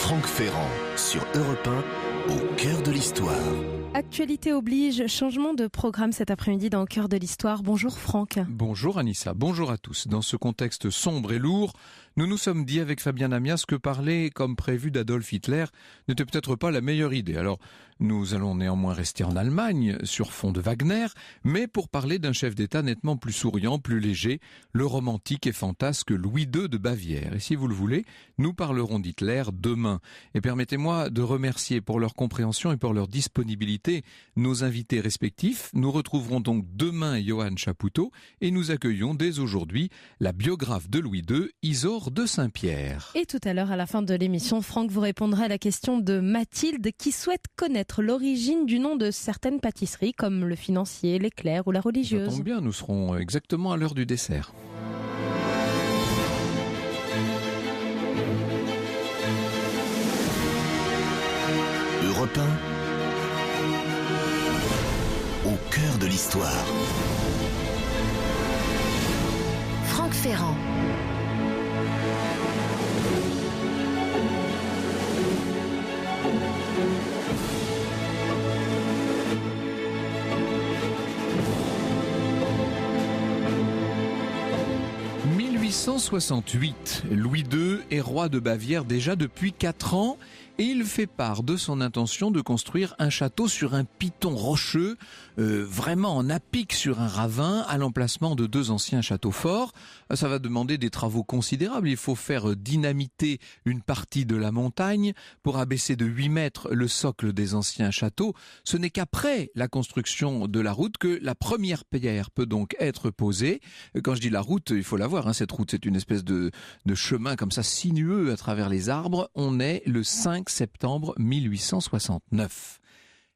Franck Ferrand sur Europe 1, au cœur de l'histoire. Actualité oblige, changement de programme cet après-midi dans Au cœur de l'histoire. Bonjour Franck. Bonjour Anissa, bonjour à tous. Dans ce contexte sombre et lourd, nous nous sommes dit avec Fabien Amias que parler comme prévu d'Adolf Hitler n'était peut-être pas la meilleure idée. Alors nous allons néanmoins rester en Allemagne sur fond de Wagner, mais pour parler d'un chef d'État nettement plus souriant, plus léger, le romantique et fantasque Louis II de Bavière. Et si vous le voulez, nous parlerons d'Hitler demain. Et permettez-moi de remercier pour leur compréhension et pour leur disponibilité nos invités respectifs. Nous retrouverons donc demain Johann Chapoutot et nous accueillons dès aujourd'hui la biographe de Louis II, Isaure de Saint-Pierre. Et tout à l'heure, à la fin de l'émission, Franck vous répondra à la question de Mathilde qui souhaite connaître l'origine du nom de certaines pâtisseries comme le financier, l'éclair ou la religieuse. Ça tombe bien, nous serons exactement à l'heure du dessert. Europe 1, au cœur de l'histoire. Franck Ferrand. « 1868, Louis II est roi de Bavière déjà depuis 4 ans et il fait part de son intention de construire un château sur un piton rocheux, vraiment en à-pic sur un ravin, à l'emplacement de 2 anciens châteaux forts. Ça va demander des travaux considérables. Il faut faire dynamiter une partie de la montagne pour abaisser de 8 mètres le socle des anciens châteaux. Ce n'est qu'après la construction de la route que la première pierre peut donc être posée. Quand je dis la route, il faut la voir, cette route, c'est une espèce de chemin comme ça sinueux à travers les arbres. On est le 5 septembre 1869.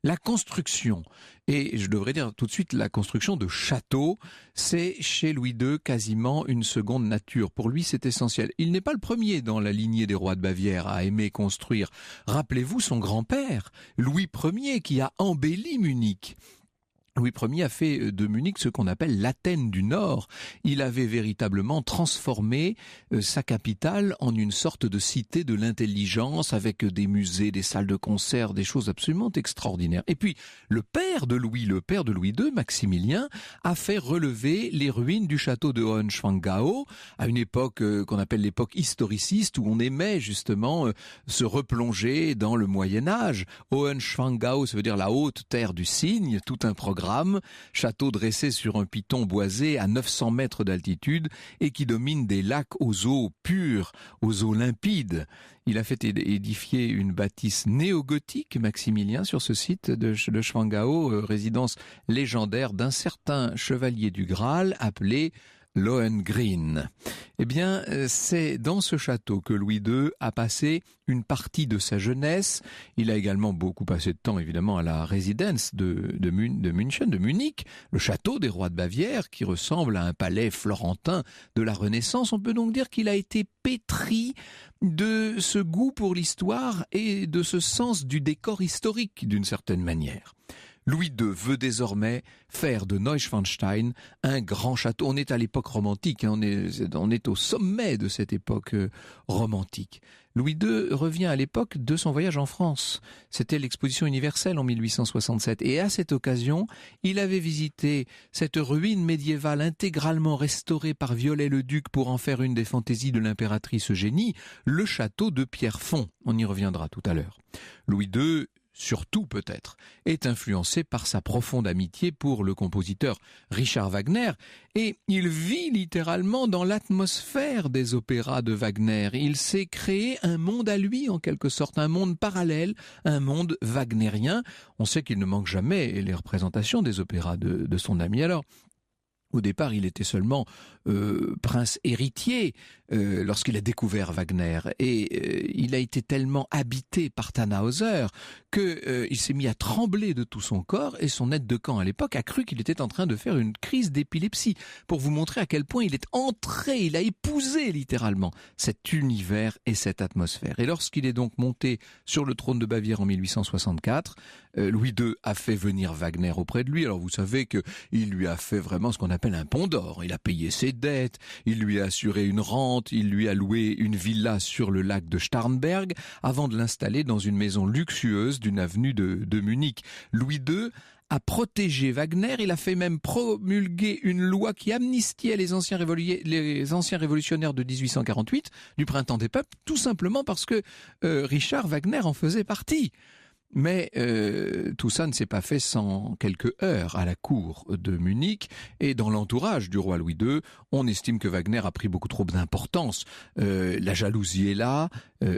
La construction, et je devrais dire tout de suite la construction de châteaux, c'est chez Louis II quasiment une seconde nature. Pour lui, c'est essentiel. Il n'est pas le premier dans la lignée des rois de Bavière à aimer construire. Rappelez-vous son grand-père, Louis Ier, qui a embelli Munich. Louis Ier a fait de Munich ce qu'on appelle l'Athènes du Nord. Il avait véritablement transformé sa capitale en une sorte de cité de l'intelligence avec des musées, des salles de concert, des choses absolument extraordinaires. Et puis, le père de Louis II, Maximilien, a fait relever les ruines du château de Hohenschwangau à une époque qu'on appelle l'époque historiciste où on aimait justement se replonger dans le Moyen-Âge. Hohenschwangau, ça veut dire la haute terre du cygne, tout un programme. Château dressé sur un piton boisé à 900 mètres d'altitude et qui domine des lacs aux eaux pures, aux eaux limpides. Il a fait édifier une bâtisse néo-gothique, Maximilien, sur ce site de Schwangau, résidence légendaire d'un certain chevalier du Graal appelé Lohengrin. Eh bien, c'est dans ce château que Louis II a passé une partie de sa jeunesse. Il a également beaucoup passé de temps, évidemment, à la résidence de Munich, le château des rois de Bavière, qui ressemble à un palais florentin de la Renaissance. On peut donc dire qu'il a été pétri de ce goût pour l'histoire et de ce sens du décor historique, d'une certaine manière. Louis II veut désormais faire de Neuschwanstein un grand château. On est à l'époque romantique, on est au sommet de cette époque romantique. Louis II revient à l'époque de son voyage en France. C'était l'exposition universelle en 1867. Et à cette occasion, il avait visité cette ruine médiévale intégralement restaurée par Viollet-le-Duc pour en faire une des fantaisies de l'impératrice Eugénie, le château de Pierrefonds. On y reviendra tout à l'heure. Louis II, surtout peut-être, est influencé par sa profonde amitié pour le compositeur Richard Wagner et il vit littéralement dans l'atmosphère des opéras de Wagner. Il s'est créé un monde à lui en quelque sorte, un monde parallèle, un monde wagnérien. On sait qu'il ne manque jamais les représentations des opéras de son ami. Alors, au départ, il était seulement prince héritier lorsqu'il a découvert Wagner. Et il a été tellement habité par Tannhäuser qu'il s'est mis à trembler de tout son corps et son aide de camp à l'époque a cru qu'il était en train de faire une crise d'épilepsie. Pour vous montrer à quel point il est entré, il a épousé littéralement cet univers et cette atmosphère. Et lorsqu'il est donc monté sur le trône de Bavière en 1864, Louis II a fait venir Wagner auprès de lui. Alors vous savez qu'il lui a fait vraiment ce qu'on appelle appelle un pont d'or. Il a payé ses dettes, il lui a assuré une rente, il lui a loué une villa sur le lac de Starnberg avant de l'installer dans une maison luxueuse d'une avenue de Munich. Louis II a protégé Wagner, il a fait même promulguer une loi qui amnistiait les anciens révolutionnaires de 1848, du printemps des peuples, tout simplement parce que Richard Wagner en faisait partie. Mais tout ça ne s'est pas fait sans quelques heurts à la cour de Munich et dans l'entourage du roi Louis II. On estime que Wagner a pris beaucoup trop d'importance. La jalousie est là,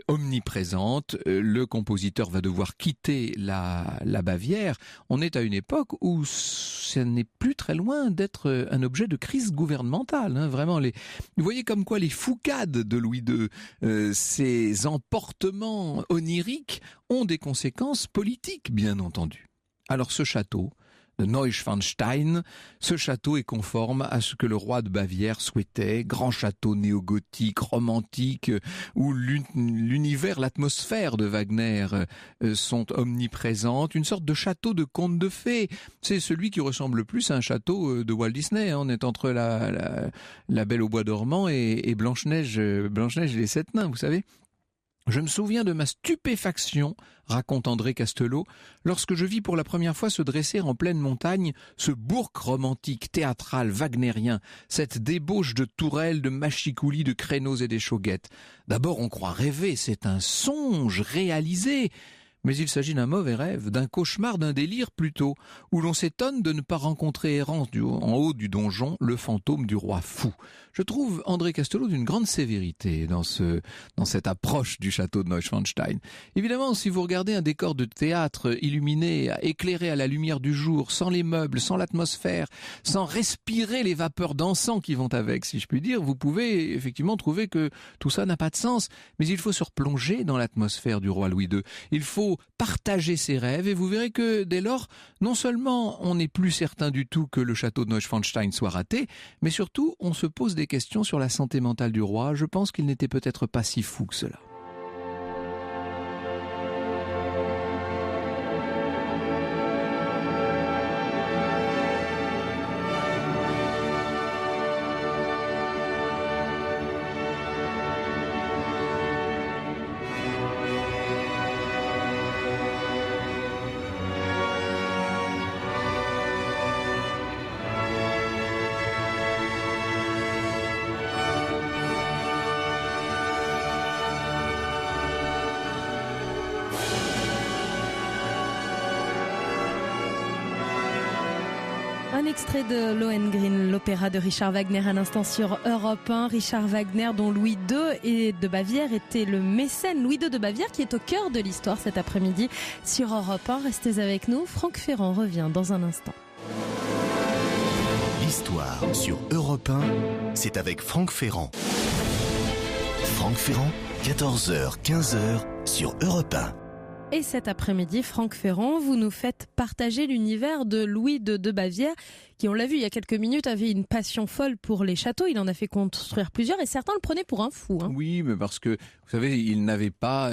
omniprésente. Le compositeur va devoir quitter la Bavière. On est à une époque où ce n'est plus très loin d'être un objet de crise gouvernementale. Hein. Vraiment, vous voyez comme quoi les foucades de Louis II, ces emportements oniriques, ont des conséquences politiques, bien entendu. Alors ce château de Neuschwanstein, ce château est conforme à ce que le roi de Bavière souhaitait, grand château néo-gothique, romantique, où l'univers, l'atmosphère de Wagner sont omniprésentes, une sorte de château de conte de fées. C'est celui qui ressemble le plus à un château de Walt Disney. Hein. On est entre la Belle au bois dormant et Blanche-Neige et les Sept Nains, vous savez. Je me souviens de ma stupéfaction, raconte André Castelot, lorsque je vis pour la première fois se dresser en pleine montagne ce bourg romantique, théâtral, wagnérien, cette débauche de tourelles, de machicoulis, de créneaux et d'échauguettes. D'abord on croit rêver, c'est un songe réalisé. Mais il s'agit d'un mauvais rêve, d'un cauchemar, d'un délire plutôt, où l'on s'étonne de ne pas rencontrer errant en haut du donjon le fantôme du roi fou. Je trouve André Castelot d'une grande sévérité dans cette approche du château de Neuschwanstein. Évidemment, si vous regardez un décor de théâtre illuminé, éclairé à la lumière du jour, sans les meubles, sans l'atmosphère, sans respirer les vapeurs d'encens qui vont avec, si je puis dire, vous pouvez effectivement trouver que tout ça n'a pas de sens. Mais il faut se replonger dans l'atmosphère du roi Louis II. Il faut partager ses rêves et vous verrez que dès lors, non seulement on n'est plus certain du tout que le château de Neuschwanstein soit raté, mais surtout on se pose des questions sur la santé mentale du roi. Je pense qu'il n'était peut-être pas si fou que cela. Un extrait de Lohengrin, l'opéra de Richard Wagner à l'instant sur Europe 1. Richard Wagner dont Louis II et de Bavière était le mécène. Louis II de Bavière qui est au cœur de l'histoire cet après-midi sur Europe 1. Restez avec nous, Franck Ferrand revient dans un instant. L'histoire sur Europe 1, c'est avec Franck Ferrand. Franck Ferrand, 14h, 15h sur Europe 1. Et cet après-midi, Franck Ferrand, vous nous faites partager l'univers de Louis II de Bavière, qui, on l'a vu il y a quelques minutes, avait une passion folle pour les châteaux. Il en a fait construire plusieurs et certains le prenaient pour un fou. Hein. Oui, mais parce que, vous savez, il n'avait pas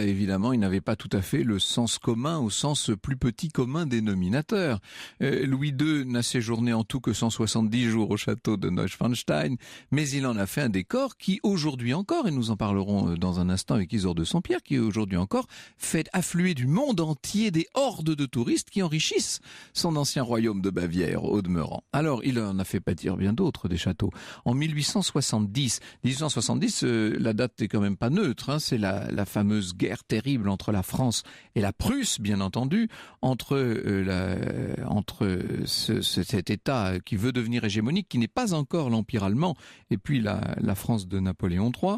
tout à fait le sens commun au sens plus petit commun dénominateur. Louis II n'a séjourné en tout que 170 jours au château de Neuschwanstein, mais il en a fait un décor qui, aujourd'hui encore, et nous en parlerons dans un instant avec Isolde de Sampierre, qui aujourd'hui encore fait affluer du monde entier des hordes de touristes qui enrichissent son ancien royaume de Bavière, au demeurant. Alors, il en a fait bâtir bien d'autres, des châteaux. En 1870, la date n'est quand même pas neutre, hein, c'est la fameuse guerre terrible entre la France et la Prusse, bien entendu, entre cet État qui veut devenir hégémonique, qui n'est pas encore l'Empire allemand, et puis la France de Napoléon III.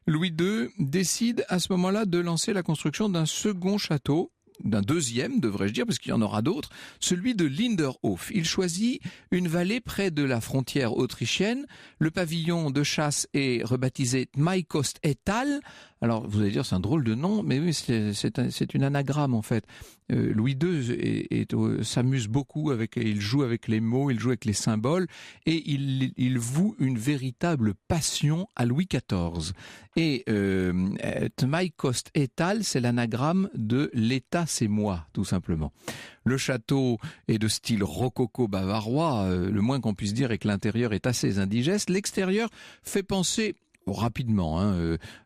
Louis II décide à ce moment-là de lancer la construction d'un second château, d'un deuxième, devrais-je dire, parce qu'il y en aura d'autres, celui de Linderhof. Il choisit une vallée près de la frontière autrichienne. Le pavillon de chasse est rebaptisé Maikost Etal, Alors vous allez dire c'est un drôle de nom, mais oui c'est une anagramme en fait. Louis II s'amuse beaucoup il joue avec les mots, il joue avec les symboles et il voue une véritable passion à Louis XIV. Et Tmei Kost Etal, c'est l'anagramme de l'État c'est moi tout simplement. Le château est de style rococo bavarois, le moins qu'on puisse dire est que l'intérieur est assez indigeste. L'extérieur fait penser rapidement,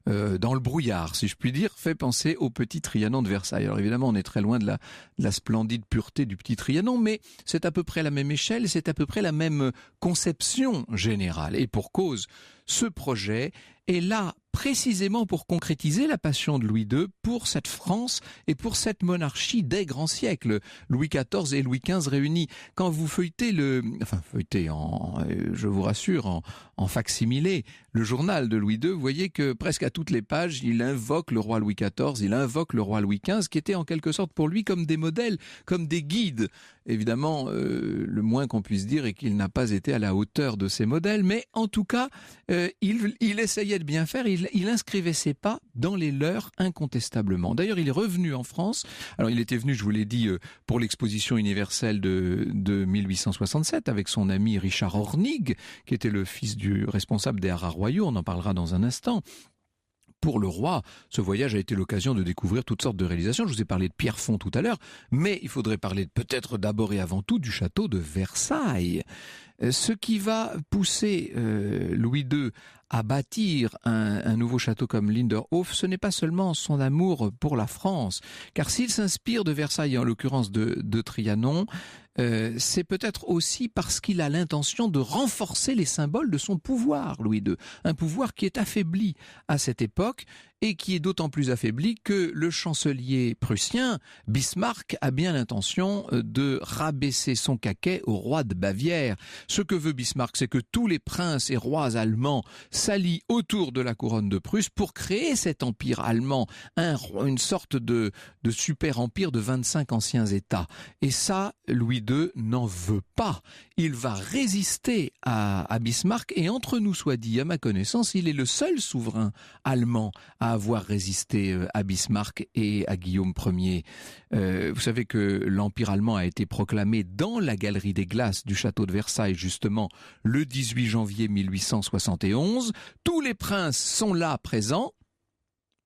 dans le brouillard, si je puis dire, fait penser au petit Trianon de Versailles. Alors évidemment, on est très loin de la splendide pureté du petit Trianon, mais c'est à peu près la même échelle, c'est à peu près la même conception générale. Et pour cause, ce projet est là précisément pour concrétiser la passion de Louis II pour cette France et pour cette monarchie des grands siècles, Louis XIV et Louis XV réunis. Quand vous feuilletez je vous rassure, en facsimilé, le journal de Louis II, vous voyez que presque à toutes les pages, il invoque le roi Louis XIV, il invoque le roi Louis XV, qui étaient en quelque sorte pour lui comme des modèles, comme des guides. Évidemment, le moins qu'on puisse dire est qu'il n'a pas été à la hauteur de ces modèles, mais en tout cas, il essayait de bien faire, il inscrivait ses pas dans les leurs incontestablement. D'ailleurs, il est revenu en France. Alors, il était venu, je vous l'ai dit, pour l'exposition universelle de 1867 avec son ami Richard Hornig, qui était le fils du responsable des Haras royaux. On en parlera dans un instant. Pour le roi, ce voyage a été l'occasion de découvrir toutes sortes de réalisations. Je vous ai parlé de Pierrefonds tout à l'heure, mais il faudrait parler peut-être d'abord et avant tout du château de Versailles. Ce qui va pousser Louis II à bâtir un nouveau château comme Linderhof, ce n'est pas seulement son amour pour la France, car s'il s'inspire de Versailles, en l'occurrence de Trianon, c'est peut-être aussi parce qu'il a l'intention de renforcer les symboles de son pouvoir, Louis II. Un pouvoir qui est affaibli à cette époque et qui est d'autant plus affaibli que le chancelier prussien, Bismarck, a bien l'intention de rabaisser son caquet au roi de Bavière. Ce que veut Bismarck, c'est que tous les princes et rois allemands s'allient autour de la couronne de Prusse pour créer cet empire allemand, une sorte de super empire de 25 anciens États. Et ça, Louis II n'en veut pas. Il va résister à Bismarck et entre nous soit dit, à ma connaissance, il est le seul souverain allemand à avoir résisté à Bismarck et à Guillaume Ier. Vous savez que l'Empire allemand a été proclamé dans la Galerie des Glaces du château de Versailles, justement, le 18 janvier 1871. Tous les princes sont là présents,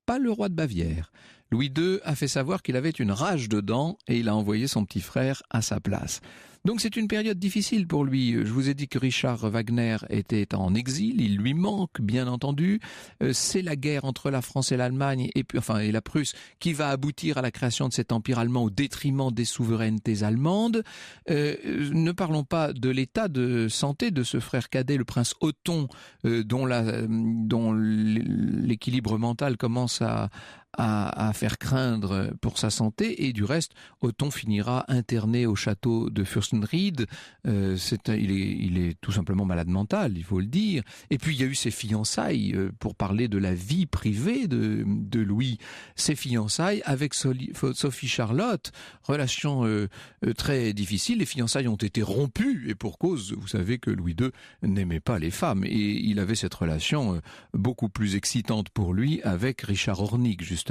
pas le roi de Bavière. Louis II a fait savoir qu'il avait une rage de dents et il a envoyé son petit frère à sa place. Donc c'est une période difficile pour lui. Je vous ai dit que Richard Wagner était en exil, il lui manque bien entendu. C'est la guerre entre la France et l'Allemagne et la Prusse qui va aboutir à la création de cet empire allemand au détriment des souverainetés allemandes. Ne parlons pas de l'état de santé de ce frère cadet, le prince Othon, dont l'équilibre mental commence à faire craindre pour sa santé, et du reste, Othon finira interné au château de Fürstenried. Il est tout simplement malade mental, il faut le dire. Et puis il y a eu ses fiançailles, pour parler de la vie privée de Louis, ses fiançailles avec Sophie Charlotte, relation très difficile. Les fiançailles ont été rompues, et pour cause, vous savez que Louis II n'aimait pas les femmes, et il avait cette relation beaucoup plus excitante pour lui avec Richard Hornig, justement.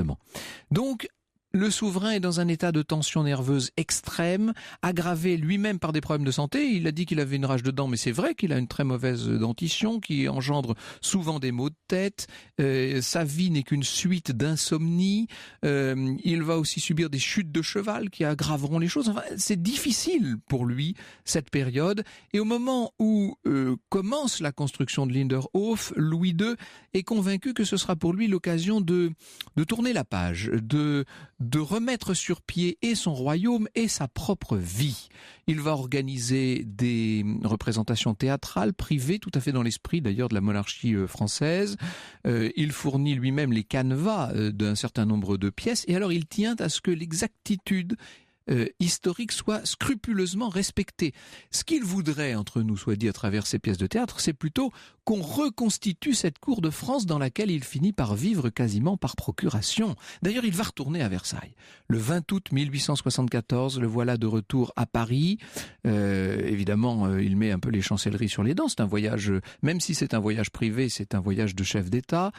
Donc, le souverain est dans un état de tension nerveuse extrême, aggravé lui-même par des problèmes de santé. Il a dit qu'il avait une rage de dents, mais c'est vrai qu'il a une très mauvaise dentition qui engendre souvent des maux de tête. Sa vie n'est qu'une suite d'insomnie. Il va aussi subir des chutes de cheval qui aggraveront les choses. Enfin, c'est difficile pour lui, cette période. Et au moment où commence la construction de Linderhof, Louis II est convaincu que ce sera pour lui l'occasion de tourner la page, de remettre sur pied et son royaume et sa propre vie. Il va organiser des représentations théâtrales privées, tout à fait dans l'esprit d'ailleurs de la monarchie française. Il fournit lui-même les canevas d'un certain nombre de pièces, et alors il tient à ce que l'exactitude historique soit scrupuleusement respectée. Ce qu'il voudrait, entre nous soit dit à travers ces pièces de théâtre, c'est plutôt qu'on reconstitue cette cour de France dans laquelle il finit par vivre quasiment par procuration. D'ailleurs, il va retourner à Versailles. Le 20 août 1874, le voilà de retour à Paris. Évidemment, il met un peu les chancelleries sur les dents. C'est un voyage, même si c'est un voyage privé, c'est un voyage de chef d'État.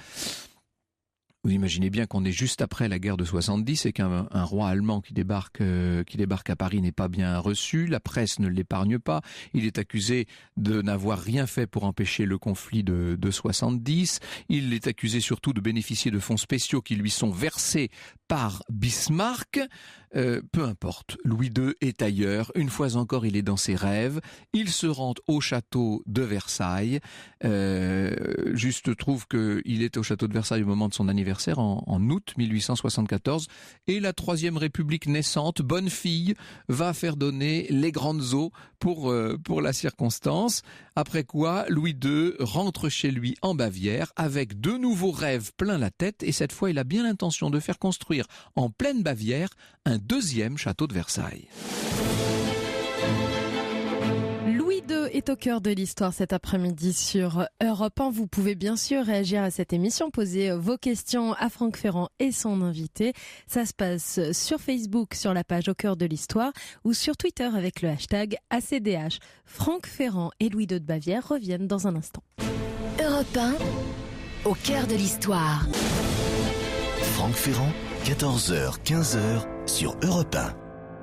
Vous imaginez bien qu'on est juste après la guerre de 70 et qu'un roi allemand qui débarque à Paris n'est pas bien reçu. La presse ne l'épargne pas. Il est accusé de n'avoir rien fait pour empêcher le conflit de 70. Il est accusé surtout de bénéficier de fonds spéciaux qui lui sont versés par Bismarck. Peu importe, Louis II est ailleurs. Une fois encore, il est dans ses rêves. Il se rend au château de Versailles. Juste trouve qu'il est au château de Versailles au moment de son anniversaire, en août 1874. Et la Troisième République naissante, bonne fille, va faire donner les grandes eaux pour la circonstance. Après quoi, Louis II rentre chez lui en Bavière avec de nouveaux rêves plein la tête. Et cette fois, il a bien l'intention de faire construire en pleine Bavière un deuxième château de Versailles. Louis II est au cœur de l'histoire cet après-midi sur Europe 1. Vous pouvez bien sûr réagir à cette émission, poser vos questions à Franck Ferrand et son invité. Ça se passe sur Facebook, sur la page Au cœur de l'histoire, ou sur Twitter avec le hashtag ACDH. Franck Ferrand et Louis II de Bavière reviennent dans un instant. Europe 1, au cœur de l'histoire. Franck Ferrand, 14h, 15h sur Europe 1.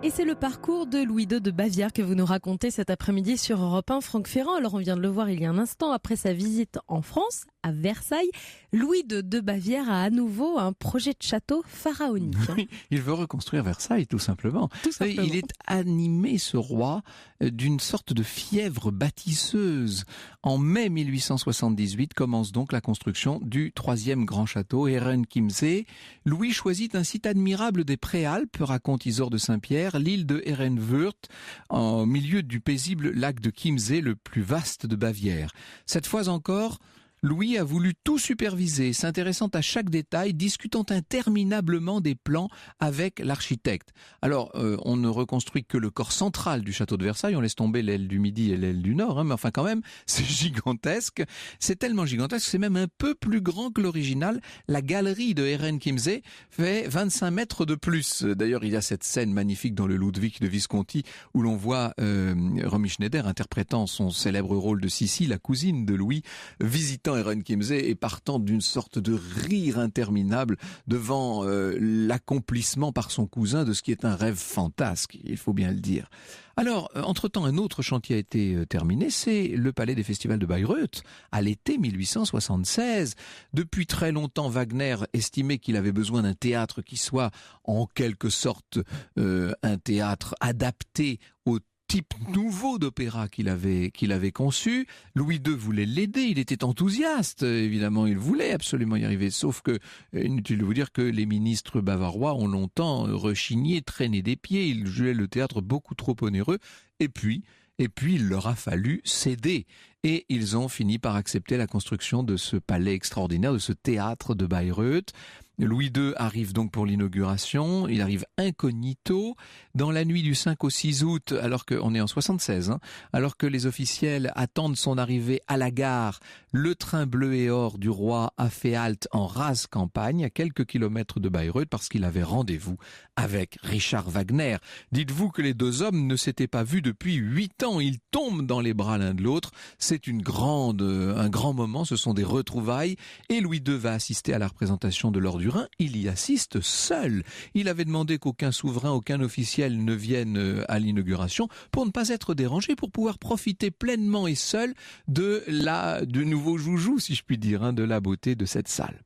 Et c'est le parcours de Louis II de Bavière que vous nous racontez cet après-midi sur Europe 1. Franck Ferrand, alors on vient de le voir il y a un instant, après sa visite en France, à Versailles, Louis II de Bavière a à nouveau un projet de château pharaonique. Oui, il veut reconstruire Versailles, tout simplement. Il est animé, ce roi, d'une sorte de fièvre bâtisseuse. En mai 1878 commence donc la construction du troisième grand château, Herrenchiemsee. Louis choisit un site admirable des Préalpes, raconte Isor de Saint-Pierre, l'île de Herrenwürth, en milieu du paisible lac de Chiemsee, le plus vaste de Bavière. Cette fois encore, Louis a voulu tout superviser, s'intéressant à chaque détail, discutant interminablement des plans avec l'architecte. Alors, on ne reconstruit que le corps central du château de Versailles, on laisse tomber l'aile du Midi et l'aile du Nord, mais enfin quand même, c'est gigantesque. C'est tellement gigantesque, c'est même un peu plus grand que l'original. La galerie de Herrenchiemsee fait 25 mètres de plus. D'ailleurs, il y a cette scène magnifique dans le Ludwig de Visconti, où l'on voit Romy Schneider interprétant son célèbre rôle de Sissi, la cousine de Louis, visitant Herrenchiemsee et partant d'une sorte de rire interminable devant l'accomplissement par son cousin de ce qui est un rêve fantasque, il faut bien le dire. Alors, entre-temps, un autre chantier a été terminé, c'est le palais des festivals de Bayreuth, à l'été 1876. Depuis très longtemps, Wagner estimait qu'il avait besoin d'un théâtre qui soit en quelque sorte un théâtre adapté au type nouveau d'opéra qu'il avait conçu. Louis II voulait l'aider, il était enthousiaste, évidemment, il voulait absolument y arriver, sauf que, inutile de vous dire que les ministres bavarois ont longtemps rechigné, traîné des pieds, ils jugeaient le théâtre beaucoup trop onéreux, et puis il leur a fallu céder. Et ils ont fini par accepter la construction de ce palais extraordinaire, de ce théâtre de Bayreuth. Louis II arrive donc pour l'inauguration, il arrive incognito, dans la nuit du 5 au 6 août, alors qu'on est en 76, alors que les officiels attendent son arrivée à la gare, le train bleu et or du roi a fait halte en rase campagne, à quelques kilomètres de Bayreuth, parce qu'il avait rendez-vous avec Richard Wagner. Dites-vous que les deux hommes ne s'étaient pas vus depuis 8 ans, ils tombent dans les bras l'un de l'autre, c'est un grand moment, ce sont des retrouvailles, et Louis II va assister à la représentation de l'Or du Rhin, il y assiste seul. Il avait demandé qu'aucun souverain, aucun officiel ne vienne à l'inauguration pour ne pas être dérangé, pour pouvoir profiter pleinement et seul du nouveau joujou, si je puis dire, de la beauté de cette salle.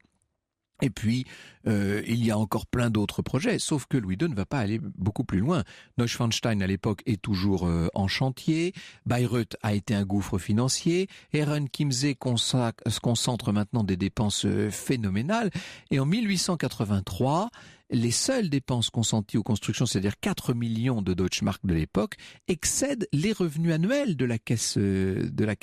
Et puis, il y a encore plein d'autres projets, sauf que Louis II ne va pas aller beaucoup plus loin. Neuschwanstein, à l'époque, est toujours en chantier. Bayreuth a été un gouffre financier. Herrenchiemsee se concentre maintenant des dépenses phénoménales. Et en 1883, les seules dépenses consenties aux constructions, c'est-à-dire 4 millions de Deutschmark de l'époque, excèdent les revenus annuels de la caisse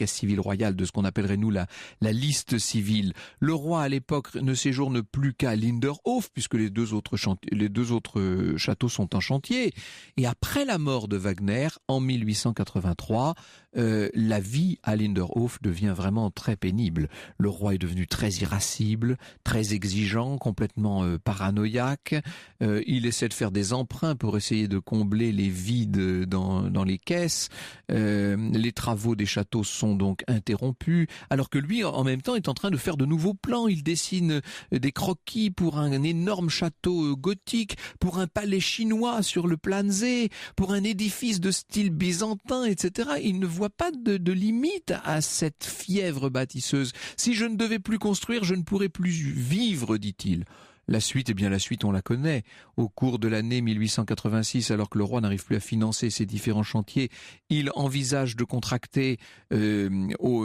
civile royale, de ce qu'on appellerait nous la liste civile. Le roi à l'époque ne séjourne plus qu'à Linderhof, puisque les deux autres châteaux sont en chantier. Et après la mort de Wagner, en 1883, la vie à Linderhof devient vraiment très pénible. Le roi est devenu très irascible, très exigeant, complètement paranoïaque. Il essaie de faire des emprunts pour essayer de combler les vides dans les caisses. Les travaux des châteaux sont donc interrompus, alors que lui, en même temps, est en train de faire de nouveaux plans. Il dessine des croquis pour un énorme château gothique, pour un palais chinois sur le Planzé, pour un édifice de style byzantin, etc. Il ne voit pas de limite à cette fièvre bâtisseuse. Si je ne devais plus construire, je ne pourrais plus vivre, dit-il. La suite, la suite, on la connaît. Au cours de l'année 1886, alors que le roi n'arrive plus à financer ses différents chantiers, il envisage de contracter,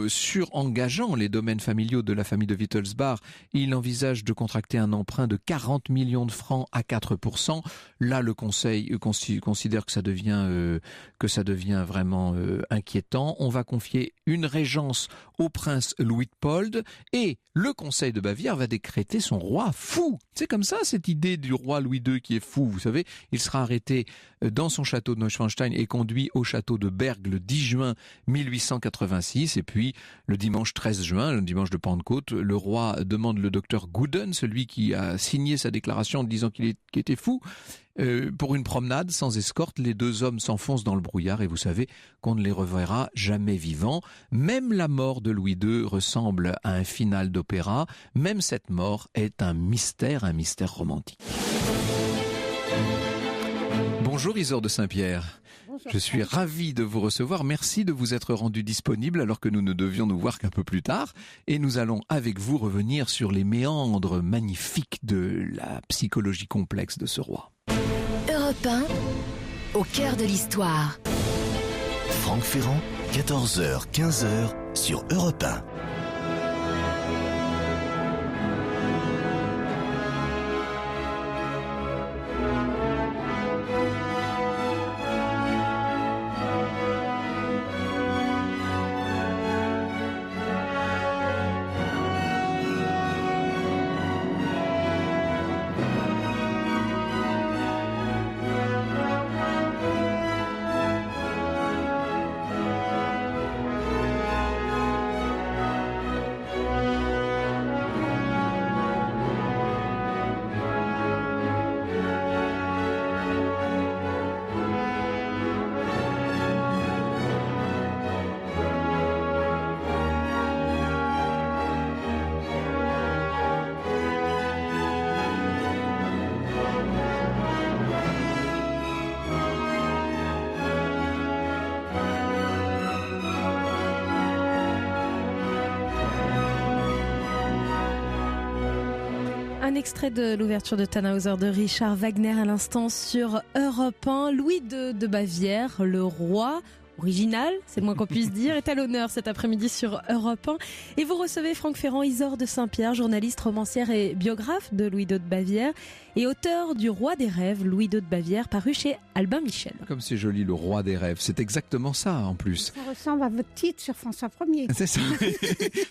surengageant les domaines familiaux de la famille de Wittelsbach, il envisage de contracter un emprunt de 40 millions de francs à 4%. Là, le Conseil considère que ça devient vraiment inquiétant. On va confier une régence au prince Luitpold et le Conseil de Bavière va décréter son roi fou. C'est comme ça, cette idée du roi Louis II qui est fou. Vous savez, il sera arrêté dans son château de Neuschwanstein et conduit au château de Berg le 10 juin 1886. Et puis, le dimanche 13 juin, le dimanche de Pentecôte, le roi demande le docteur Guden, celui qui a signé sa déclaration en disant qu'il était fou, pour une promenade sans escorte. Les deux hommes s'enfoncent dans le brouillard et vous savez qu'on ne les reverra jamais vivants. Même la mort de Louis II ressemble à un final d'opéra. Même cette mort est un mystère romantique. Bonjour Isidore de Saint-Pierre. Je suis ravi de vous recevoir. Merci de vous être rendu disponible alors que nous ne devions nous voir qu'un peu plus tard. Et nous allons avec vous revenir sur les méandres magnifiques de la psychologie complexe de ce roi. Europe 1, au cœur de l'histoire. Franck Ferrand, 14h, 15h sur Europe 1. Un extrait de l'ouverture de Tannhäuser de Richard Wagner à l'instant sur Europe 1. Louis II de Bavière, le roi original, c'est le moins qu'on puisse dire, est à l'honneur cet après-midi sur Europe 1. Et vous recevez Franck Ferrand, Isidore de Saint-Pierre, journaliste, romancière et biographe de Louis II de Bavière et auteur du Roi des rêves, Louis II de Bavière, paru chez Albin Michel. Comme c'est joli, le Roi des rêves. C'est exactement ça en plus. Ça ressemble à votre titre sur François Ier. C'est ça.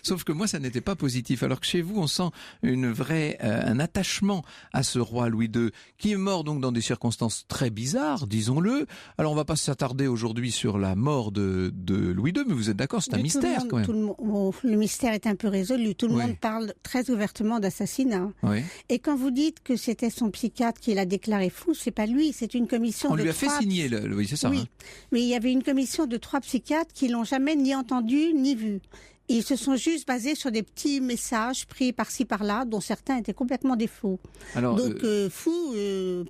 Sauf que moi, ça n'était pas positif. Alors que chez vous, on sent un attachement à ce roi Louis II, qui est mort donc dans des circonstances très bizarres, disons-le. Alors on va pas s'attarder aujourd'hui sur la mort de Louis II, mais vous êtes d'accord, c'est un mystère quand même. Le mystère est un peu résolu. Tout le monde parle très ouvertement d'assassinat. Oui. Et quand vous dites que c'était son psychiatre qui l'a déclaré fou, c'est pas lui, c'est une commission de 3... On lui a fait signer, oui, c'est ça. Oui, hein. Mais il y avait une commission de 3 psychiatres qui l'ont jamais ni entendu ni vu. Ils se sont juste basés sur des petits messages pris par-ci par-là, dont certains étaient complètement des faux. Alors, donc fou,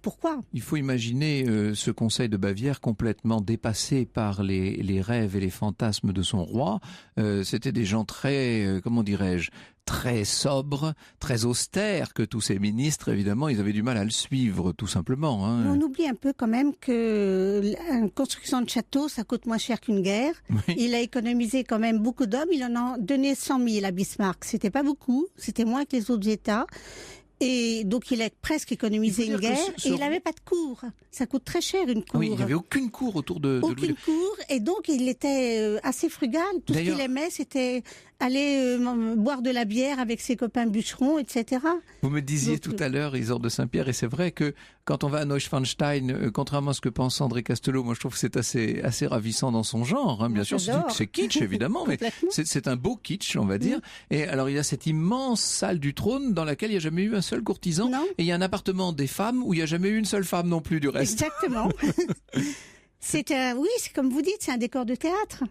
pourquoi ? Il faut imaginer ce Conseil de Bavière complètement dépassé par les rêves et les fantasmes de son roi. C'était des gens très, comment dirais-je, très sobres, très austères, que tous ces ministres, évidemment, ils avaient du mal à le suivre, tout simplement. Hein. On oublie un peu quand même que la construction de château, ça coûte moins cher qu'une guerre. Oui. Il a économisé quand même beaucoup d'hommes. Il en a donné 100 000 à Bismarck. C'était pas beaucoup, c'était moins que les autres États. Et donc il a presque économisé une guerre et il n'avait pas de cour. Ça coûte très cher une cour. Oui, il n'y avait aucune cour autour de Louis. Aucune cour et donc il était assez frugal. Tout ce qu'il aimait c'était aller boire de la bière avec ses copains bûcherons, etc. Vous me disiez Donc, tout à l'heure, Isolde de Saint-Pierre, et c'est vrai que quand on va à Neuschwanstein, contrairement à ce que pense André Castelot, moi je trouve que c'est assez ravissant dans son genre. Hein. Bien sûr, c'est kitsch évidemment, mais c'est un beau kitsch, on va dire. Et alors il y a cette immense salle du trône dans laquelle il n'y a jamais eu un seul courtisan. Non. Et il y a un appartement des femmes où il n'y a jamais eu une seule femme non plus du reste. Exactement. Oui, c'est comme vous dites, c'est un décor de théâtre.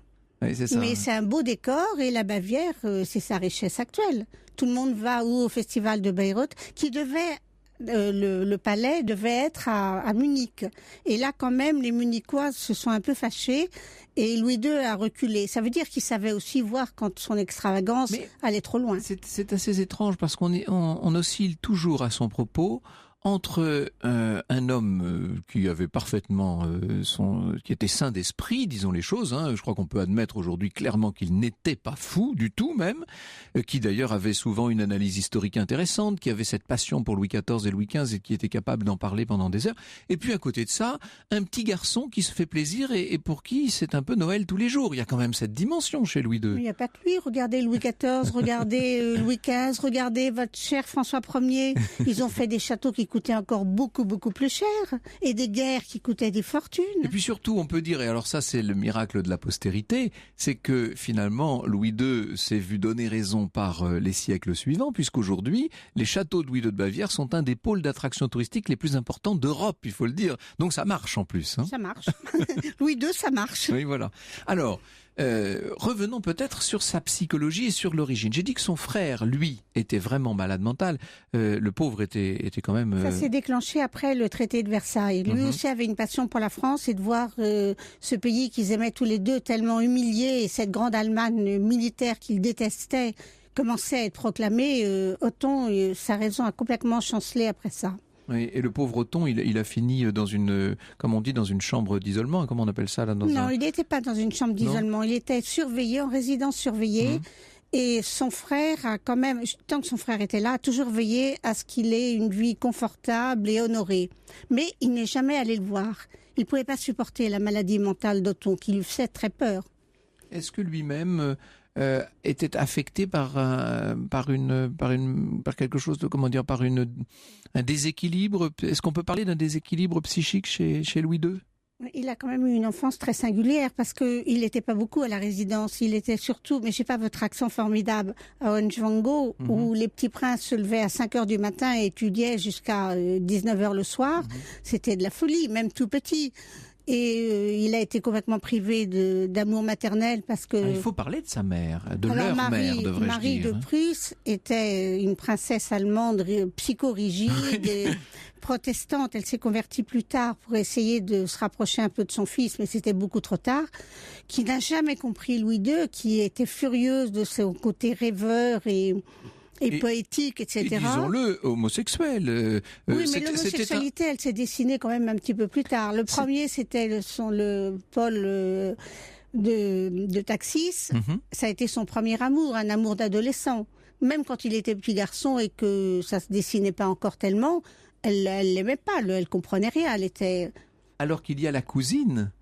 Oui, c'est ça. Mais c'est un beau décor et la Bavière, c'est sa richesse actuelle. Tout le monde va au festival de Bayreuth, qui devait... le palais devait être à Munich. Et là, quand même, les Munichois se sont un peu fâchés et Louis II a reculé. Ça veut dire qu'il savait aussi voir quand son extravagance allait trop loin. C'est assez étrange parce on oscille toujours à son propos entre un homme qui avait parfaitement qui était sain d'esprit, disons les choses. Hein, je crois qu'on peut admettre aujourd'hui clairement qu'il n'était pas fou du tout même, qui d'ailleurs avait souvent une analyse historique intéressante, qui avait cette passion pour Louis XIV et Louis XV et qui était capable d'en parler pendant des heures. Et puis à côté de ça, un petit garçon qui se fait plaisir et pour qui c'est un peu Noël tous les jours. Il y a quand même cette dimension chez Louis II. Il n'y a pas que lui. Regardez Louis XIV, regardez Louis XV, regardez votre cher François Ier. Ils ont fait des châteaux qui coûtaient encore beaucoup plus cher et des guerres qui coûtaient des fortunes. Et puis surtout, on peut dire, et alors ça c'est le miracle de la postérité, c'est que finalement Louis II s'est vu donner raison par les siècles suivants, puisqu'aujourd'hui les châteaux de Louis II de Bavière sont un des pôles d'attraction touristique les plus importants d'Europe, il faut le dire. Donc ça marche en plus. Hein. Ça marche. Louis II, ça marche. Oui, voilà. Alors, revenons peut-être sur sa psychologie et sur l'origine. J'ai dit que son frère, lui, était vraiment malade mental. Le pauvre était quand même... Ça s'est déclenché après le traité de Versailles. Lui aussi avait une passion pour la France et de voir ce pays qu'ils aimaient tous les deux tellement humilié et cette grande Allemagne militaire qu'il détestait commençait à être proclamée. Othon, sa raison a complètement chancelé après ça. Oui, et le pauvre Othon, il a fini dans une, comme on dit, dans une chambre d'isolement. Comment on appelle ça là il n'était pas dans une chambre d'isolement. Il était surveillé, en résidence surveillée. Et son frère a quand même, tant que son frère était là, a toujours veillé à ce qu'il ait une vie confortable et honorée. Mais il n'est jamais allé le voir. Il ne pouvait pas supporter la maladie mentale d'Othon, qui lui faisait très peur. Est-ce que lui-même était affecté par quelque chose de, comment dire, par un déséquilibre? Est-ce qu'on peut parler d'un déséquilibre psychique chez Louis II? Il a quand même eu une enfance très singulière parce qu'il n'était pas beaucoup à la résidence. Il était surtout, mais je sais pas, votre accent formidable, à Hohenschwangau, où les petits princes se levaient à 5h du matin et étudiaient jusqu'à 19h le soir. C'était de la folie, même tout petit. Et il a été complètement privé d'amour maternel parce que... il faut parler de sa mère, de leur mère, devrais-je dire. Marie de Prusse était une princesse allemande psychorigide et protestante. Elle s'est convertie plus tard pour essayer de se rapprocher un peu de son fils, mais c'était beaucoup trop tard. Qui n'a jamais compris Louis II, qui était furieuse de son côté rêveur et poétique, etc. Et disons-le, homosexuel. Oui, mais l'homosexualité, elle s'est dessinée quand même un petit peu plus tard. Le premier, c'était le Paul de Taxis. Ça a été son premier amour, un amour d'adolescent. Même quand il était petit garçon et que ça se dessinait pas encore tellement, elle l'aimait pas, elle comprenait rien. Elle était... Alors qu'il y a la cousine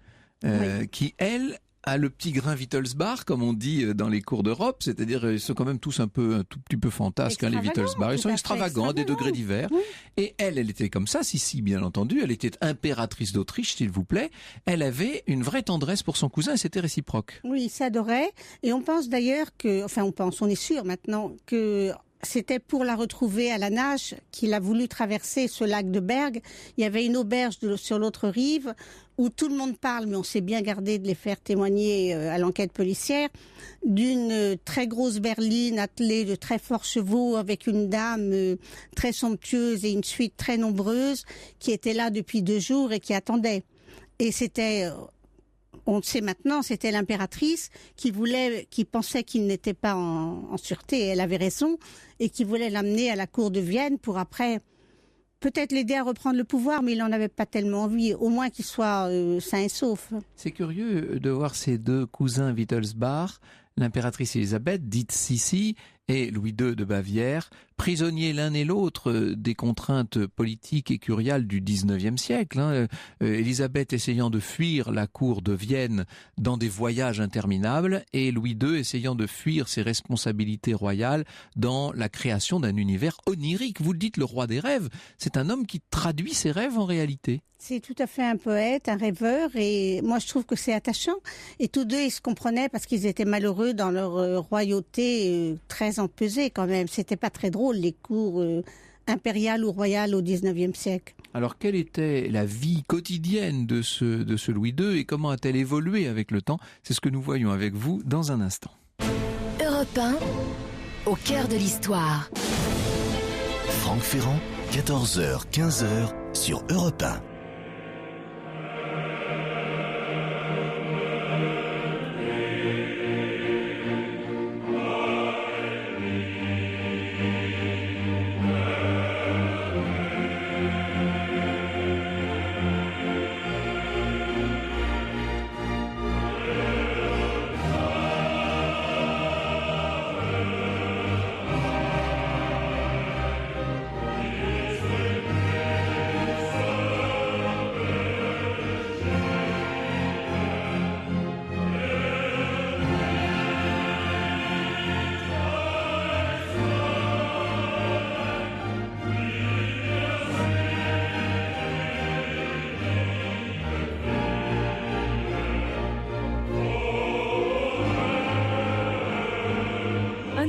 qui, elle, a le petit grain Wittelsbach, comme on dit dans les cours d'Europe, c'est-à-dire ils sont quand même tous un tout petit peu fantasques, hein, les Wittelsbach. Ils sont extravagants, à des degrés divers. Oui. Et elle était comme ça, si, bien entendu. Elle était impératrice d'Autriche, s'il vous plaît. Elle avait une vraie tendresse pour son cousin et c'était réciproque. Oui, ils s'adoraient. Et on pense d'ailleurs on est sûr maintenant que c'était pour la retrouver à la nage qu'il a voulu traverser ce lac de Berg. Il y avait une auberge sur l'autre rive où tout le monde parle, mais on s'est bien gardé de les faire témoigner à l'enquête policière, d'une très grosse berline attelée de très forts chevaux avec une dame très somptueuse et une suite très nombreuse qui était là depuis 2 jours et qui attendait. Et c'était... on le sait maintenant, c'était l'impératrice qui pensait qu'il n'était pas en sûreté, et elle avait raison, et qui voulait l'amener à la cour de Vienne pour après peut-être l'aider à reprendre le pouvoir, mais il n'en avait pas tellement envie, au moins qu'il soit sain et sauf. C'est curieux de voir ces 2 cousins Wittelsbach, l'impératrice Elisabeth, dite Sissi, et Louis II de Bavière, prisonniers l'un et l'autre des contraintes politiques et curiales du XIXe siècle. Élisabeth essayant de fuir la cour de Vienne dans des voyages interminables et Louis II essayant de fuir ses responsabilités royales dans la création d'un univers onirique. Vous le dites, le roi des rêves, c'est un homme qui traduit ses rêves en réalité. C'est tout à fait un poète, un rêveur, et moi je trouve que c'est attachant. Et tous deux, ils se comprenaient parce qu'ils étaient malheureux dans leur royauté très empesée quand même. C'était pas très drôle, les cours impériales ou royales au XIXe siècle. Alors, quelle était la vie quotidienne de ce Louis II et comment a-t-elle évolué avec le temps? C'est ce que nous voyons avec vous dans un instant. Europe 1, au cœur de l'histoire. Franck Ferrand, 14h, 15h sur Europe 1.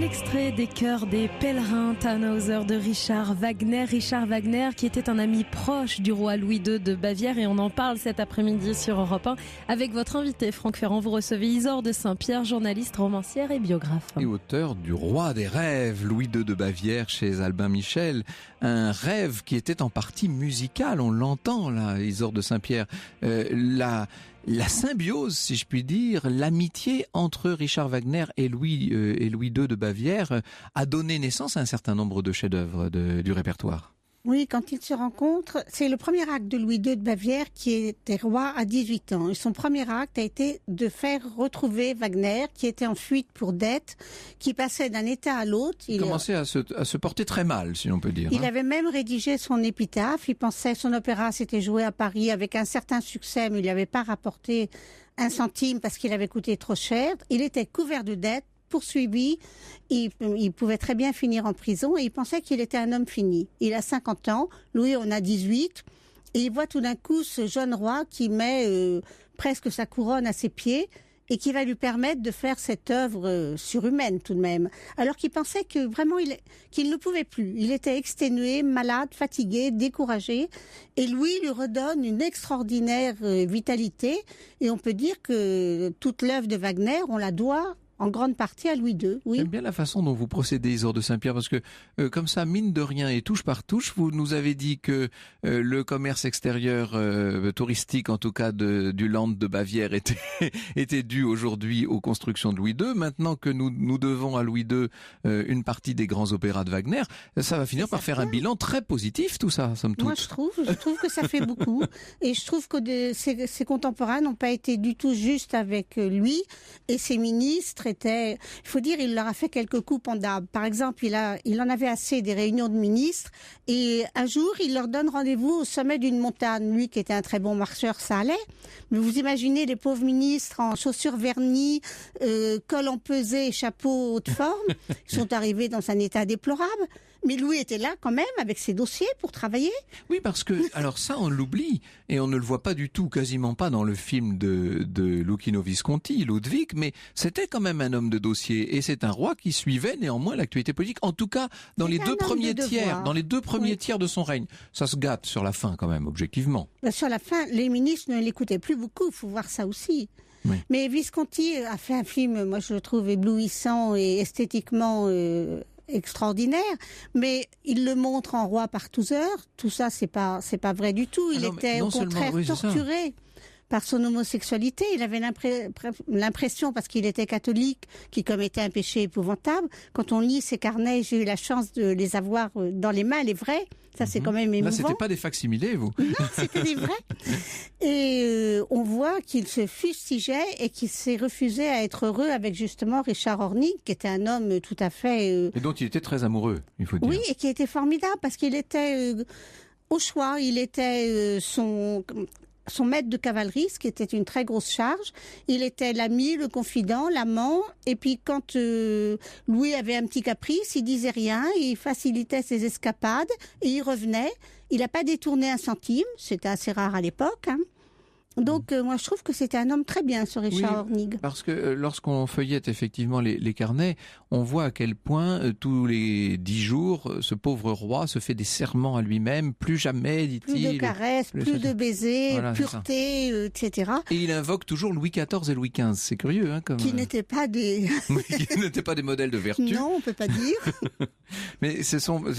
Extrait des chœurs des pèlerins Tannhäuser de Richard Wagner. Richard Wagner qui était un ami proche du roi Louis II de Bavière, et on en parle cet après-midi sur Europe 1 avec votre invité Franck Ferrand. Vous recevez Isolde de Saint-Pierre, journaliste, romancière et biographe. Et auteur du Roi des rêves, Louis II de Bavière chez Albin Michel. Un rêve qui était en partie musical, on l'entend là, Isolde de Saint-Pierre. La symbiose, si je puis dire, l'amitié entre Richard Wagner et Louis II de Bavière a donné naissance à un certain nombre de chefs-d'œuvre du répertoire. Oui, quand ils se rencontrent, c'est le premier acte de Louis II de Bavière qui était roi à 18 ans. Et son premier acte a été de faire retrouver Wagner, qui était en fuite pour dette, qui passait d'un état à l'autre. Il commençait à se porter très mal, si l'on peut dire. Il avait même rédigé son épitaphe. Il pensait, son opéra s'était joué à Paris avec un certain succès, mais il n'avait pas rapporté un centime parce qu'il avait coûté trop cher. Il était couvert de dettes, poursuivi, il pouvait très bien finir en prison et il pensait qu'il était un homme fini. Il a 50 ans, Louis en a 18, et il voit tout d'un coup ce jeune roi qui met presque sa couronne à ses pieds et qui va lui permettre de faire cette œuvre surhumaine tout de même. Alors qu'il pensait que vraiment qu'il ne pouvait plus. Il était exténué, malade, fatigué, découragé, et Louis lui redonne une extraordinaire vitalité, et on peut dire que toute l'œuvre de Wagner, on la doit en grande partie à Louis II, oui. J'aime bien la façon dont vous procédez, Isolde de Saint-Pierre, parce que comme ça, mine de rien et touche par touche, vous nous avez dit que le commerce extérieur touristique, en tout cas du Land de Bavière, était dû aujourd'hui aux constructions de Louis II. Maintenant que nous devons à Louis II une partie des grands opéras de Wagner, ça va finir par faire un bilan très positif, tout ça, somme toute. Moi, je trouve que ça fait beaucoup, et je trouve que ses contemporains n'ont pas été du tout justes avec lui et ses ministres. Il faut dire, il leur a fait quelques coups pendables. Par exemple, il en avait assez des réunions de ministres, et un jour, il leur donne rendez-vous au sommet d'une montagne. Lui, qui était un très bon marcheur, ça allait. Mais vous imaginez les pauvres ministres en chaussures vernies, col empesé et chapeau haute forme. Ils sont arrivés dans un état déplorable. Mais Louis était là quand même avec ses dossiers pour travailler. Oui, parce que, alors ça, on l'oublie, et on ne le voit pas du tout, quasiment pas dans le film de Luchino Visconti, Ludwig, mais c'était quand même un homme de dossier, et c'est un roi qui suivait néanmoins l'actualité politique, en tout cas dans les deux premiers tiers de son règne. Ça se gâte sur la fin quand même, objectivement. Sur la fin, les ministres ne l'écoutaient plus beaucoup, il faut voir ça aussi. Oui. Mais Visconti a fait un film, moi je le trouve éblouissant et esthétiquement extraordinaire, mais il le montre en roi partouzeur. Tout ça, c'est pas vrai du tout. Il était au contraire torturé par son homosexualité. Il avait l'impression, parce qu'il était catholique, qu'il commettait un péché épouvantable. Quand on lit ses carnets, j'ai eu la chance de les avoir dans les mains, les vrais. Ça, c'est quand même émouvant. Là, c'était pas des facsimilés, vous? Non, c'était des vrais. Et on voit qu'il se fustigeait et qu'il s'est refusé à être heureux avec justement Richard Hornig, qui était un homme tout à fait... Et dont il était très amoureux, il faut dire. Oui, et qui était formidable parce qu'il était au choix. Il était son maître de cavalerie, ce qui était une très grosse charge. Il était l'ami, le confident, l'amant. Et puis quand Louis avait un petit caprice, il disait rien, il facilitait ses escapades et il revenait. Il n'a pas détourné un centime, c'était assez rare à l'époque. Donc moi je trouve que c'était un homme très bien, ce Richard Hornig. Parce que lorsqu'on feuillette effectivement les carnets, on voit à quel point tous les 10 jours, ce pauvre roi se fait des serments à lui-même, plus jamais, dit-il. Plus de caresses, plus de baisers, voilà, pureté, etc. Et il invoque toujours Louis XIV et Louis XV, c'est curieux. Hein, qui n'étaient pas des... qui n'étaient pas des modèles de vertu. Non, on peut pas dire. Mais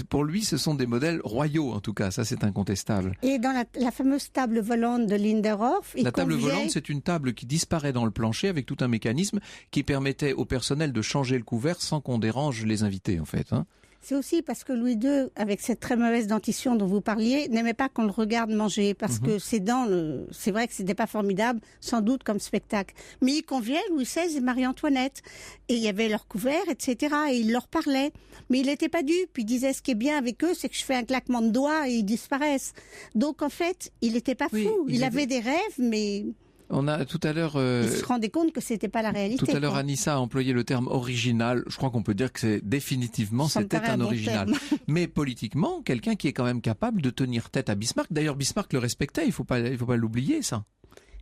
pour lui, ce sont des modèles royaux en tout cas, ça c'est incontestable. Et dans la fameuse table volante de Linderhof, la table volante, c'est une table qui disparaît dans le plancher avec tout un mécanisme qui permettait au personnel de changer le couvert sans qu'on dérange les invités, en fait. Hein. C'est aussi parce que Louis II, avec cette très mauvaise dentition dont vous parliez, n'aimait pas qu'on le regarde manger parce que ses dents, c'est vrai que c'était pas formidable, sans doute comme spectacle. Mais il conviait Louis XVI et Marie-Antoinette. Et il y avait leur couvert, etc. Et il leur parlait. Mais il n'était pas dupe. Il disait ce qui est bien avec eux, c'est que je fais un claquement de doigts et ils disparaissent. Donc en fait, il n'était pas fou. Oui, il avait des rêves, mais... On a tout à l'heure... il se rendait compte que c'était pas la réalité. Tout à l'heure, Anissa a employé le terme original. Je crois qu'on peut dire que c'est définitivement, c'était un original. Mais politiquement, quelqu'un qui est quand même capable de tenir tête à Bismarck. D'ailleurs, Bismarck le respectait, il faut pas l'oublier, ça.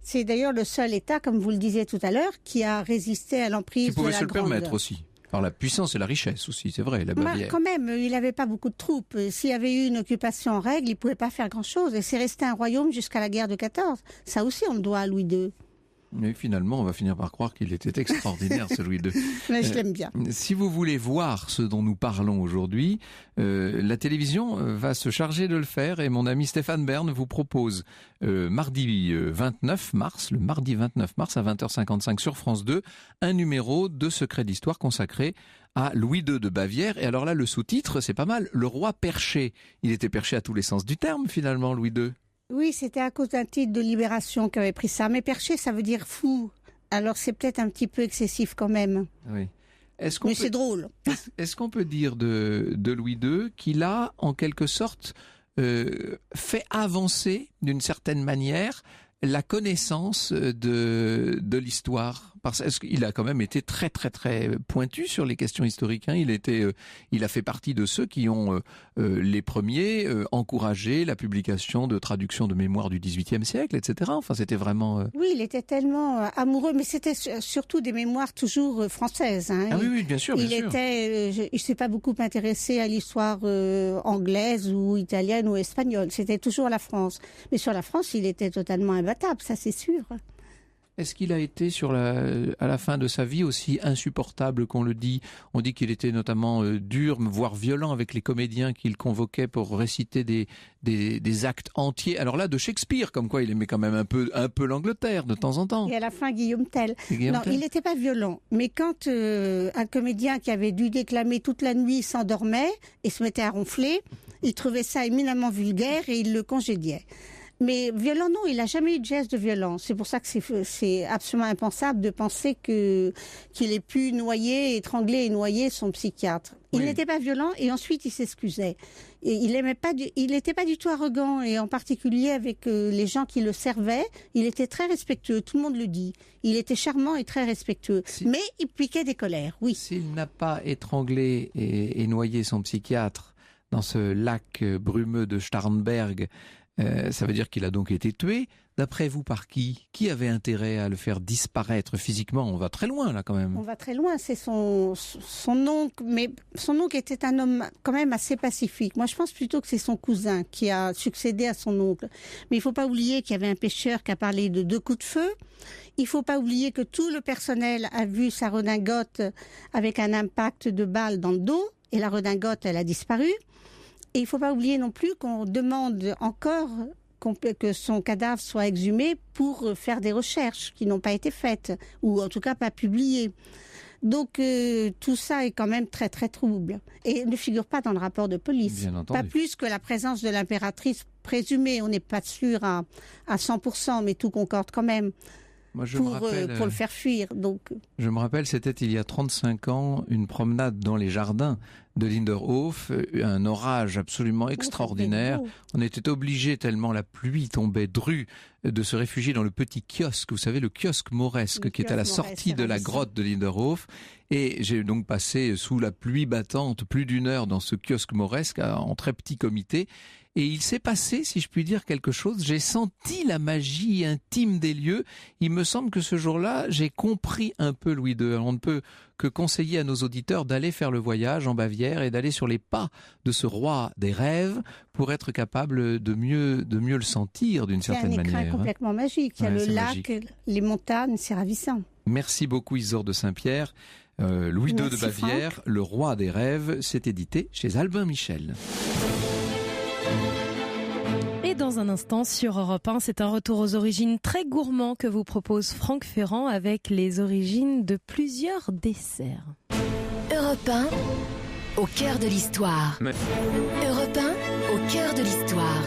C'est d'ailleurs le seul État, comme vous le disiez tout à l'heure, qui a résisté à l'emprise de la Grande. Qui pouvait se le permettre aussi. Par la puissance et la richesse aussi, c'est vrai, la Bavière. Quand même, il n'avait pas beaucoup de troupes. S'il y avait eu une occupation en règle, il ne pouvait pas faire grand-chose. Et c'est resté un royaume jusqu'à la guerre de 14. Ça aussi, on le doit à Louis II. Mais finalement, on va finir par croire qu'il était extraordinaire, ce Louis II. Mais je l'aime bien. Si vous voulez voir ce dont nous parlons aujourd'hui, la télévision va se charger de le faire et mon ami Stéphane Bern vous propose mardi 29 mars, le mardi 29 mars à 20h55 sur France 2, un numéro de Secrets d'Histoire consacré à Louis II de Bavière. Et alors là, le sous-titre, c'est pas mal, le roi perché. Il était perché à tous les sens du terme, finalement, Louis II. Oui, c'était à cause d'un titre de Libération qu'avait pris ça. Mais perché, ça veut dire fou. Alors c'est peut-être un petit peu excessif quand même. Oui. Mais c'est drôle. Est-ce qu'on peut dire de Louis II qu'il a, en quelque sorte, fait avancer, d'une certaine manière, la connaissance de l'histoire? Parce qu'il a quand même été très très très pointu sur les questions historiques. Hein. Il a fait partie de ceux qui ont les premiers encouragé la publication de traductions de mémoires du XVIIIe siècle, etc. Enfin, c'était vraiment... Oui, il était tellement amoureux, mais c'était surtout des mémoires toujours françaises. Hein. Ah oui, bien sûr, bien sûr. Il s'est pas beaucoup intéressé à l'histoire anglaise ou italienne ou espagnole. C'était toujours la France. Mais sur la France, il était totalement imbattable, ça c'est sûr. Est-ce qu'il a été à la fin de sa vie aussi insupportable qu'on le dit? On dit qu'il était notamment dur, voire violent avec les comédiens qu'il convoquait pour réciter des actes entiers. Alors là, de Shakespeare, comme quoi il aimait quand même un peu l'Angleterre de temps en temps. Et à la fin, Guillaume Tell. Non, il n'était pas violent. Mais quand un comédien qui avait dû déclamer toute la nuit s'endormait et se mettait à ronfler, il trouvait ça éminemment vulgaire et il le congédiait. Mais violent, non, il n'a jamais eu de geste de violence. C'est pour ça que c'est absolument impensable de penser qu'il ait pu étrangler et noyer son psychiatre. Il n'était pas violent et ensuite il s'excusait. Et il n'était pas du tout arrogant et en particulier avec les gens qui le servaient, il était très respectueux, tout le monde le dit. Il était charmant et très respectueux. Mais il piquait des colères, oui. S'il n'a pas étranglé et noyé son psychiatre dans ce lac brumeux de Starnberg, ça veut dire qu'il a donc été tué. D'après vous, par qui? Qui avait intérêt à le faire disparaître physiquement? On va très loin, là, quand même. On va très loin. C'est son oncle. Mais son oncle était un homme quand même assez pacifique. Moi, je pense plutôt que c'est son cousin qui a succédé à son oncle. Mais il ne faut pas oublier qu'il y avait un pêcheur qui a parlé de 2 coups de feu. Il ne faut pas oublier que tout le personnel a vu sa redingote avec un impact de balle dans le dos. Et la redingote, elle a disparu. Et il ne faut pas oublier non plus qu'on demande encore que son cadavre soit exhumé pour faire des recherches qui n'ont pas été faites, ou en tout cas pas publiées. Donc tout ça est quand même très très trouble et ne figure pas dans le rapport de police. Bien entendu. Pas plus que la présence de l'impératrice présumée. On n'est pas sûr à 100%, mais tout concorde quand même. Moi, Pour le faire fuir. Donc. Je me rappelle, c'était il y a 35 ans, une promenade dans les jardins de Linderhof, un orage absolument extraordinaire. On était obligés, tellement la pluie tombait drue, de se réfugier dans le petit kiosque, vous savez, le kiosque mauresque qui est à la sortie de la grotte de Linderhof. Et j'ai donc passé sous la pluie battante plus d'une heure dans ce kiosque mauresque en très petit comité. Et il s'est passé, si je puis dire, quelque chose. J'ai senti la magie intime des lieux. Il me semble que ce jour-là, j'ai compris un peu Louis II. Alors, on ne peut que conseiller à nos auditeurs d'aller faire le voyage en Bavière et d'aller sur les pas de ce roi des rêves pour être capable de mieux le sentir d'une certaine manière. C'est un écrin complètement magique. Il y a le lac, magique. Les montagnes, c'est ravissant. Merci beaucoup Isidore de Saint-Pierre. Louis II de Bavière, Franck. Le roi des rêves, c'est édité chez Albin Michel. Et dans un instant sur Europe 1, c'est un retour aux origines très gourmand que vous propose Franck Ferrand avec les origines de plusieurs desserts. Europe 1, au cœur de l'histoire. Europe 1, au cœur de l'histoire.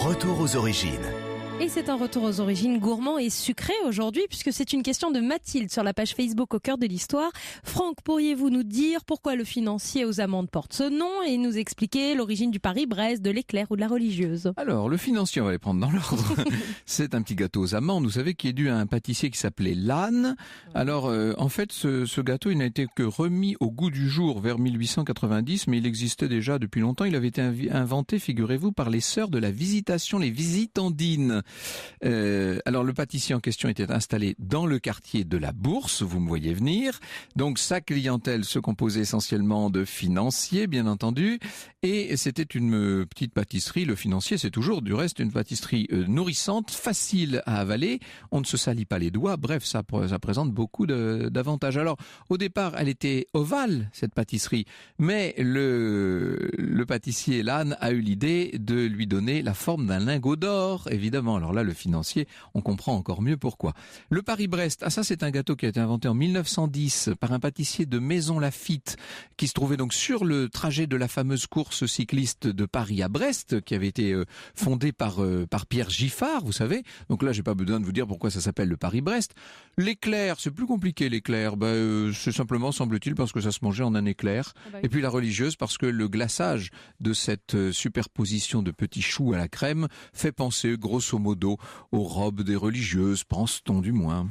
Retour aux origines. Et c'est un retour aux origines gourmand et sucré aujourd'hui, puisque c'est une question de Mathilde sur la page Facebook au cœur de l'histoire. Franck, pourriez-vous nous dire pourquoi le financier aux amandes porte ce nom et nous expliquer l'origine du Paris-Brest, de l'éclair ou de la religieuse? Alors, le financier, on va les prendre dans l'ordre. C'est un petit gâteau aux amandes, vous savez, qui est dû à un pâtissier qui s'appelait Lannes. Alors, en fait, ce gâteau, il n'a été que remis au goût du jour vers 1890, mais il existait déjà depuis longtemps. Il avait été inventé, figurez-vous, par les sœurs de la Visitation, les Visitandines. Alors le pâtissier en question était installé dans le quartier de la Bourse, vous me voyez venir. Donc sa clientèle se composait essentiellement de financiers, bien entendu, et c'était une petite pâtisserie. Le financier, c'est toujours du reste une pâtisserie nourrissante, facile à avaler, on ne se salit pas les doigts, bref, ça présente beaucoup d'avantages. Alors au départ, elle était ovale, cette pâtisserie, mais le pâtissier Lannes a eu l'idée de lui donner la forme d'un lingot d'or, évidemment. Alors là, le financier, on comprend encore mieux pourquoi. Le Paris-Brest, ça c'est un gâteau qui a été inventé en 1910 par un pâtissier de Maison-Lafitte qui se trouvait donc sur le trajet de la fameuse course cycliste de Paris à Brest qui avait été fondée par Pierre Giffard, vous savez. Donc là, j'ai pas besoin de vous dire pourquoi ça s'appelle le Paris-Brest. L'éclair, c'est plus compliqué l'éclair. C'est simplement, semble-t-il, parce que ça se mangeait en un éclair. Et puis la religieuse, parce que le glaçage de cette superposition de petits choux à la crème fait penser grosso modo aux robes des religieuses, pense-t-on du moins.